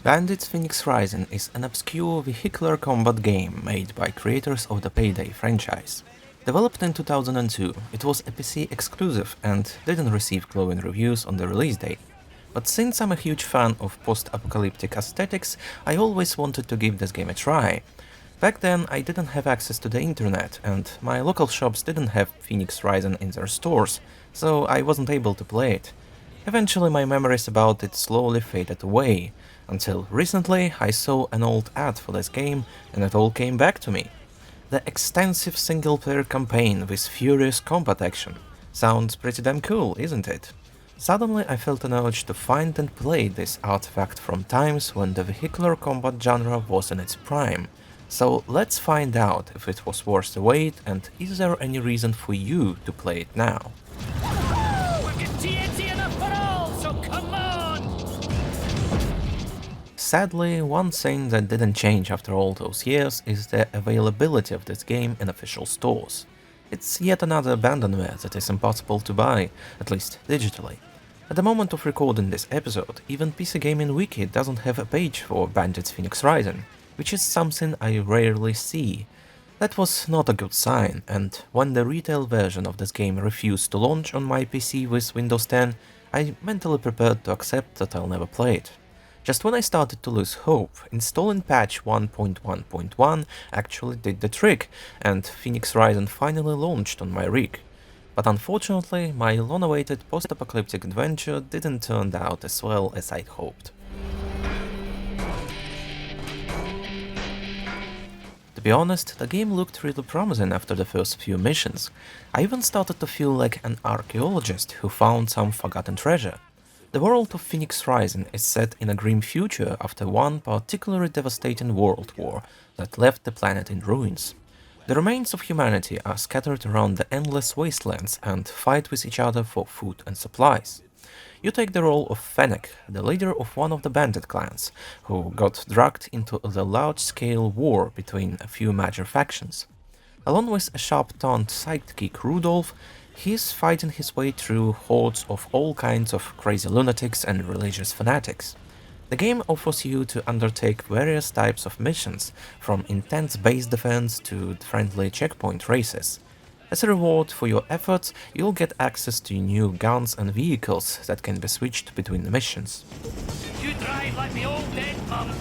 Bandits Phoenix Rising is an obscure vehicular combat game made by creators of the Payday franchise. Developed in 2002, it was a PC exclusive and didn't receive glowing reviews on the release date. But since I'm a huge fan of post-apocalyptic aesthetics, I always wanted to give this game a try. Back then, I didn't have access to the internet, and my local shops didn't have Phoenix Rising in their stores, so I wasn't able to play it. Eventually, my memories about it slowly faded away, until recently I saw an old ad for this game and it all came back to me. The extensive single-player campaign with furious combat action. Sounds pretty damn cool, isn't it? Suddenly I felt an urge to find and play this artifact from times when the vehicular combat genre was in its prime. So let's find out if it was worth the wait and is there any reason for you to play it now. We've got TNT enough for all, so come on! Sadly, one thing that didn't change after all those years is the availability of this game in official stores. It's yet another abandonware that is impossible to buy, at least digitally. At the moment of recording this episode, even PC Gaming Wiki doesn't have a page for Bandits Phoenix Rising, which is something I rarely see. That was not a good sign, and when the retail version of this game refused to launch on my PC with Windows 10, I mentally prepared to accept that I'll never play it. Just when I started to lose hope, installing patch 1.1.1 actually did the trick, and Phoenix Rising finally launched on my rig. But unfortunately, my long-awaited post-apocalyptic adventure didn't turn out as well as I'd hoped. To be honest, the game looked really promising after the first few missions. I even started to feel like an archaeologist who found some forgotten treasure. The world of Phoenix Rising is set in a grim future after one particularly devastating world war that left the planet in ruins. The remains of humanity are scattered around the endless wastelands and fight with each other for food and supplies. You take the role of Fennec, the leader of one of the bandit clans, who got dragged into the large-scale war between a few major factions. Along with a sharp-tongued sidekick Rudolph, he's fighting his way through hordes of all kinds of crazy lunatics and religious fanatics. The game offers you to undertake various types of missions, from intense base defense to friendly checkpoint races. As a reward for your efforts, you'll get access to new guns and vehicles that can be switched between the missions. You drive like the old dead mum.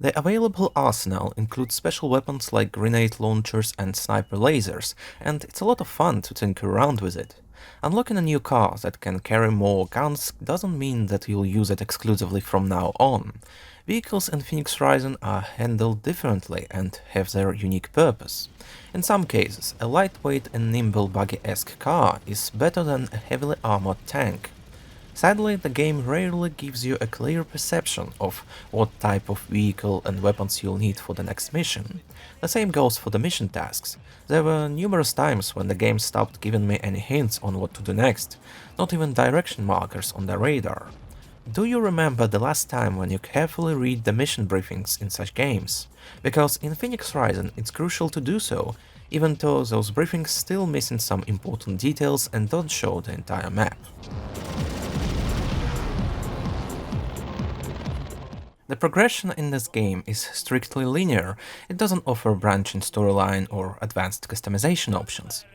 The available arsenal includes special weapons like grenade launchers and sniper lasers, and it's a lot of fun to tinker around with it. Unlocking a new car that can carry more guns doesn't mean that you'll use it exclusively from now on. Vehicles in Phoenix Rising are handled differently and have their unique purpose. In some cases, a lightweight and nimble buggy-esque car is better than a heavily armored tank. Sadly, the game rarely gives you a clear perception of what type of vehicle and weapons you'll need for the next mission. The same goes for the mission tasks. There were numerous times when the game stopped giving me any hints on what to do next, not even direction markers on the radar. Do you remember the last time when you carefully read the mission briefings in such games? Because in Phoenix Rising it's crucial to do so, even though those briefings still missing some important details and don't show the entire map. The progression in this game is strictly linear, it doesn't offer branching storyline or advanced customization options.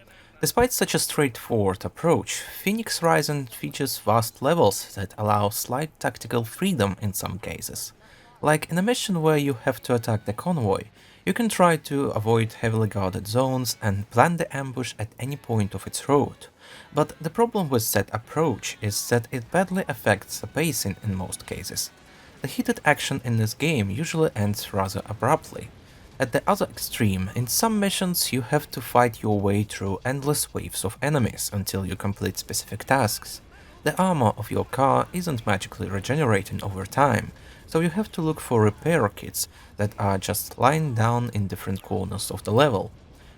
Despite such a straightforward approach, Phoenix Rising features vast levels that allow slight tactical freedom in some cases. Like in a mission where you have to attack the convoy, you can try to avoid heavily guarded zones and plan the ambush at any point of its route. But the problem with that approach is that it badly affects the pacing in most cases. The heated action in this game usually ends rather abruptly. At the other extreme, in some missions you have to fight your way through endless waves of enemies until you complete specific tasks. The armor of your car isn't magically regenerating over time, so you have to look for repair kits that are just lying down in different corners of the level.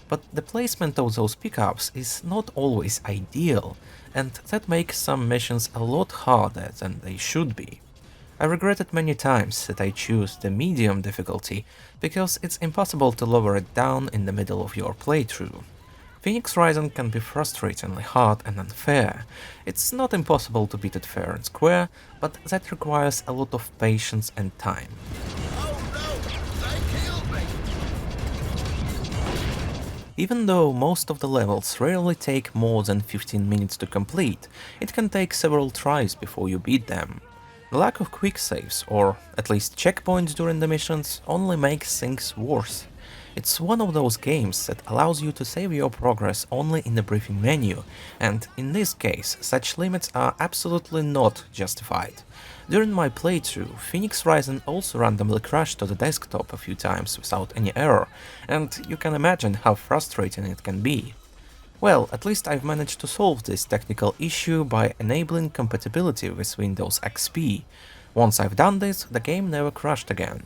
But the placement of those pickups is not always ideal, and that makes some missions a lot harder than they should be. I regretted many times that I chose the medium difficulty, because it's impossible to lower it down in the middle of your playthrough. Phoenix Rising can be frustratingly hard and unfair. It's not impossible to beat it fair and square, but that requires a lot of patience and time. Even though most of the levels rarely take more than 15 minutes to complete, it can take several tries before you beat them. The lack of quick saves, or at least checkpoints during the missions, only makes things worse. It's one of those games that allows you to save your progress only in the briefing menu, and in this case, such limits are absolutely not justified. During my playthrough, Phoenix Rising also randomly crashed to the desktop a few times without any error, and you can imagine how frustrating it can be. Well, at least I've managed to solve this technical issue by enabling compatibility with Windows XP. Once I've done this, the game never crashed again.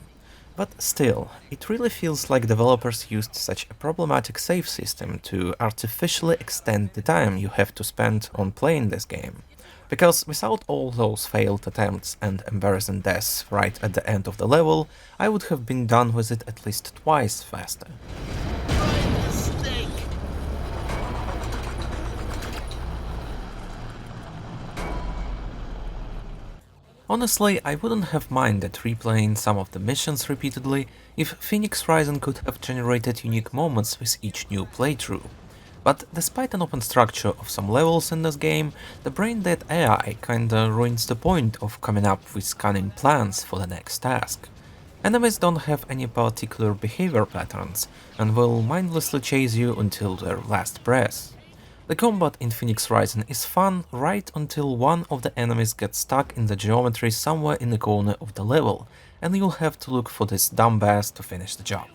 But still, it really feels like developers used such a problematic save system to artificially extend the time you have to spend on playing this game. Because without all those failed attempts and embarrassing deaths right at the end of the level, I would have been done with it at least twice faster. Honestly, I wouldn't have minded replaying some of the missions repeatedly if Phoenix Rising could have generated unique moments with each new playthrough. But despite an open structure of some levels in this game, the brain-dead AI kinda ruins the point of coming up with cunning plans for the next task. Enemies don't have any particular behavior patterns and will mindlessly chase you until their last breath. The combat in Phoenix Rising is fun right until one of the enemies gets stuck in the geometry somewhere in the corner of the level, and you'll have to look for this dumbass to finish the job.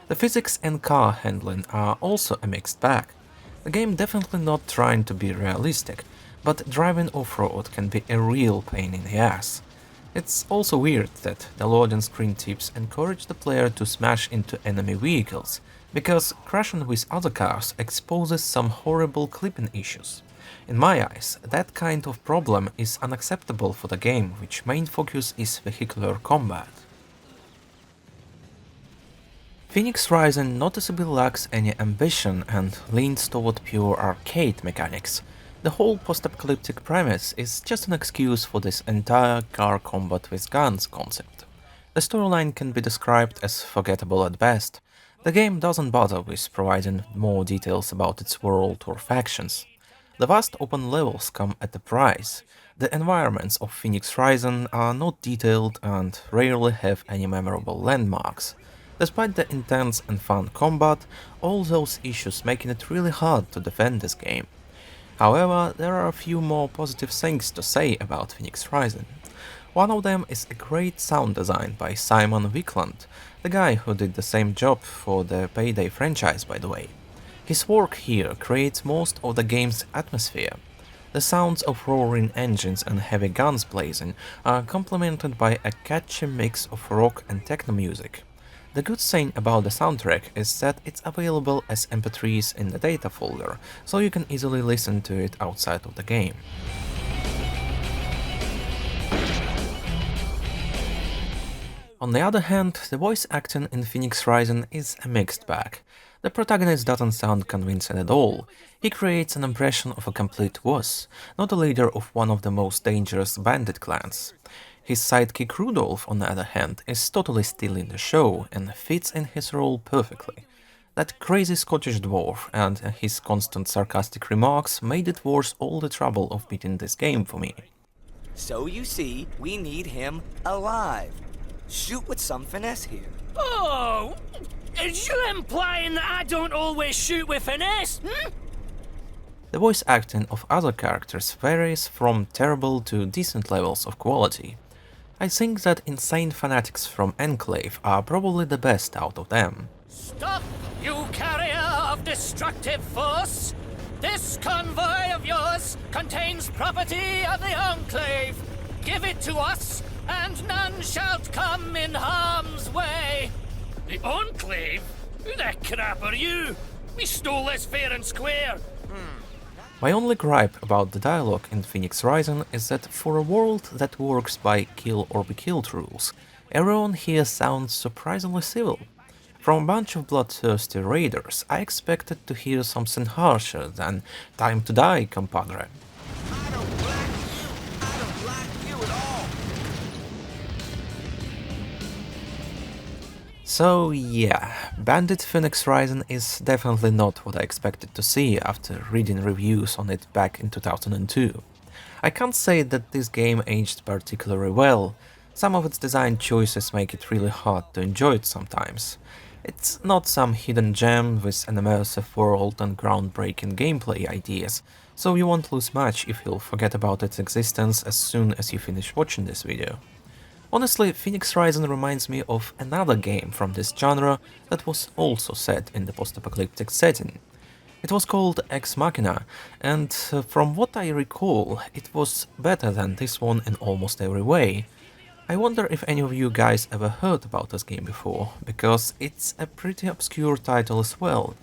The physics and car handling are also a mixed bag. The game definitely not trying to be realistic, but driving off-road can be a real pain in the ass. It's also weird that the loading screen tips encourage the player to smash into enemy vehicles, because crashing with other cars exposes some horrible clipping issues. In my eyes, that kind of problem is unacceptable for the game, which main focus is vehicular combat. Phoenix Rising noticeably lacks any ambition and leans toward pure arcade mechanics. The whole post-apocalyptic premise is just an excuse for this entire car combat with guns concept. The storyline can be described as forgettable at best. The game doesn't bother with providing more details about its world or factions. The vast open levels come at a price. The environments of Phoenix Rising are not detailed and rarely have any memorable landmarks. Despite the intense and fun combat, all those issues making it really hard to defend this game. However, there are a few more positive things to say about Phoenix Rising. One of them is a great sound design by Simon Wickland, the guy who did the same job for the Payday franchise, by the way. His work here creates most of the game's atmosphere. The sounds of roaring engines and heavy guns blazing are complemented by a catchy mix of rock and techno music. The good thing about the soundtrack is that it's available as MP3s in the data folder, so you can easily listen to it outside of the game. On the other hand, the voice acting in Phoenix Rising is a mixed bag. The protagonist doesn't sound convincing at all. He creates an impression of a complete wuss, not a leader of one of the most dangerous bandit clans. His sidekick Rudolph, on the other hand, is totally stealing the show and fits in his role perfectly. That crazy Scottish dwarf and his constant sarcastic remarks made it worth all the trouble of beating this game for me. So you see, we need him alive. Shoot with some finesse here. Oh! Is you implying that I don't always shoot with finesse? The voice acting of other characters varies from terrible to decent levels of quality. I think that insane fanatics from Enclave are probably the best out of them. Stop, you carrier of destructive force! This convoy of yours contains property of the Enclave. Give it to us, and none shall come in harm's way. The Enclave? Who the crap are you? We stole this fair and square. My only gripe about the dialogue in Phoenix Rising is that for a world that works by kill or be killed rules, everyone here sounds surprisingly civil. From a bunch of bloodthirsty raiders, I expected to hear something harsher than "Time to die, compadre." I don't like you. I don't like you at all. So yeah, Bandit Phoenix Rising is definitely not what I expected to see after reading reviews on it back in 2002. I can't say that this game aged particularly well. Some of its design choices make it really hard to enjoy it sometimes. It's not some hidden gem with an immersive world and groundbreaking gameplay ideas, so you won't lose much if you'll forget about its existence as soon as you finish watching this video. Honestly, Phoenix Rising reminds me of another game from this genre that was also set in the post-apocalyptic setting. It was called Ex Machina, and from what I recall, it was better than this one in almost every way. I wonder if any of you guys ever heard about this game before, because it's a pretty obscure title as well.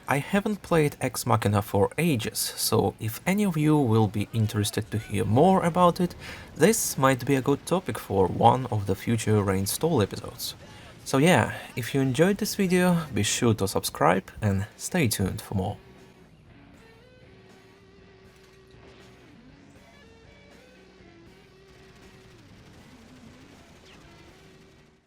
I haven't played Ex Machina for ages, so if any of you will be interested to hear more about it, this might be a good topic for one of the future Reinstall episodes. So yeah, if you enjoyed this video, be sure to subscribe and stay tuned for more.